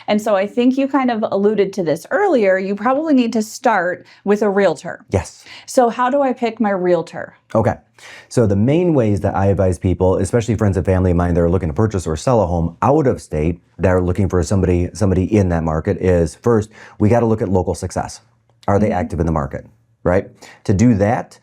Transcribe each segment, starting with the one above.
And so I think you kind of alluded to this earlier. You probably need to start with a realtor. Yes. So how do I pick my realtor? Okay. So the main ways that I advise people, especially friends and family of mine that are looking to purchase or sell a home out of state, that are looking for somebody in that market, is first, we got to look at local success. Are they active in the market, right? To do that,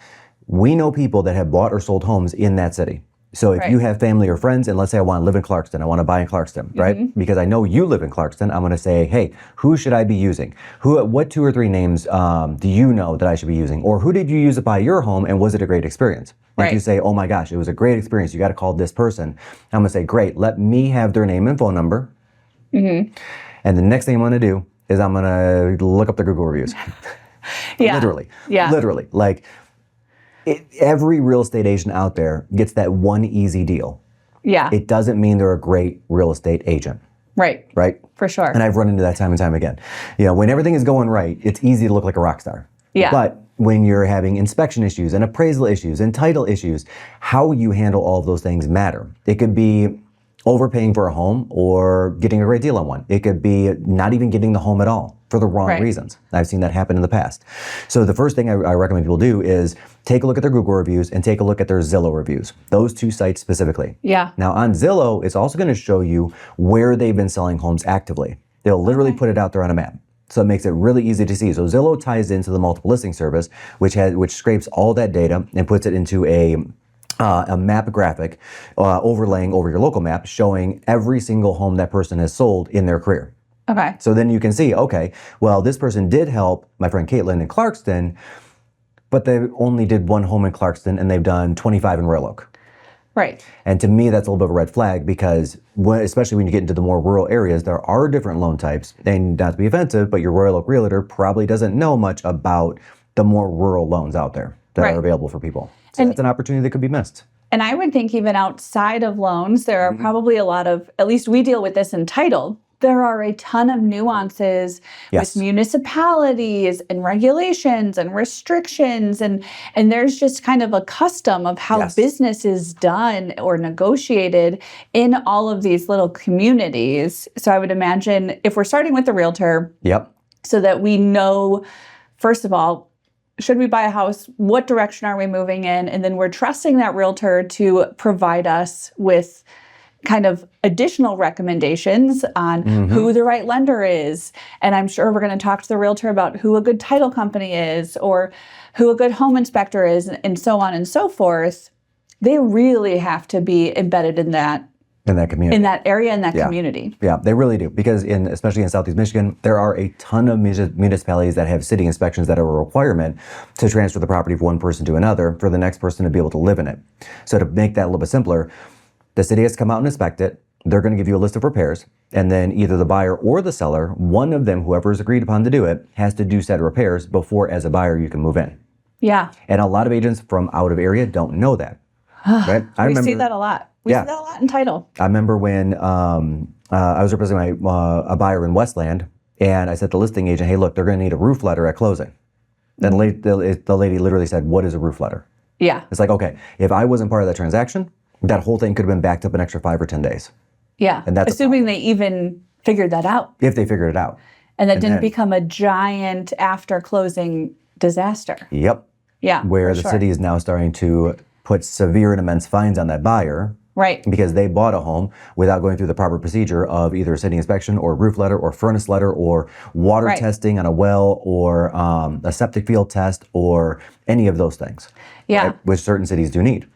we know people that have bought or sold homes in that city. So if you have family or friends, and let's say I want to live in Clarkston, I want to buy in Clarkston, right? Because I know you live in Clarkston, I'm going to say, hey, who should I be using? What 2 or 3 names do you know that I should be using? Or who did you use to buy your home, and was it a great experience? If you say, oh my gosh, it was a great experience, you got to call this person, I'm going to say, great, let me have their name and phone number. And the next thing I'm going to do is I'm going to look up their Google reviews. Literally. Like, every real estate agent out there gets that one easy deal. It doesn't mean they're a great real estate agent. Right? For sure. And I've run into that time and time again. You know, when everything is going right, it's easy to look like a rock star. But when you're having inspection issues and appraisal issues and title issues, how you handle all of those things matter. It could be overpaying for a home or getting a great deal on one. It could be not even getting the home at all for the wrong reasons. I've seen that happen in the past. So the first thing I recommend people do is take a look at their Google reviews and take a look at their Zillow reviews. Those 2 sites specifically. Now on Zillow, it's also going to show you where they've been selling homes actively. They'll literally put it out there on a map. So it makes it really easy to see. So Zillow ties into the multiple listing service, which scrapes all that data and puts it into a map graphic overlaying over your local map, showing every single home that person has sold in their career. So then you can see, okay, well, this person did help my friend Caitlin in Clarkston, but they only did 1 home in Clarkston and they've done 25 in Royal Oak. And to me, that's a little bit of a red flag, because especially when you get into the more rural areas, there are different loan types. And not to be offensive, but your Royal Oak realtor probably doesn't know much about the more rural loans out there that are available for people. So that's an opportunity that could be missed. And I would think even outside of loans, there are probably a lot of, at least we deal with this in title, there are a ton of nuances with municipalities and regulations and restrictions. And there's just kind of a custom of how business is done or negotiated in all of these little communities. So I would imagine if we're starting with the realtor, so that we know, first of all, should we buy a house? What direction are we moving in? And then we're trusting that realtor to provide us with kind of additional recommendations on who the right lender is. And I'm sure we're going to talk to the realtor about who a good title company is or who a good home inspector is, and so on and so forth. They really have to be embedded in that community, in that area, in that community. Yeah, they really do. Because especially in Southeast Michigan, there are a ton of municipalities that have city inspections that are a requirement to transfer the property from one person to another for the next person to be able to live in it. So to make that a little bit simpler, the city has to come out and inspect it. They're going to give you a list of repairs, and then either the buyer or the seller, one of them, whoever is agreed upon to do it, has to do said repairs before, as a buyer, you can move in. And a lot of agents from out of area don't know that. We see that a lot. We see that a lot in title. I remember when I was representing a buyer in Westland, and I said to the listing agent, hey, look, they're going to need a roof letter at closing. Then the lady literally said, what is a roof letter? It's like, okay, if I wasn't part of that transaction, that whole thing could have been backed up an extra 5 or 10 days. And that's assuming they even figured that out. If they figured it out. And that didn't become a giant after closing disaster. Where the city is now starting to put severe and immense fines on that buyer. Because they bought a home without going through the proper procedure of either a city inspection or roof letter or furnace letter or water testing on a well or a septic field test or any of those things. Which certain cities do need.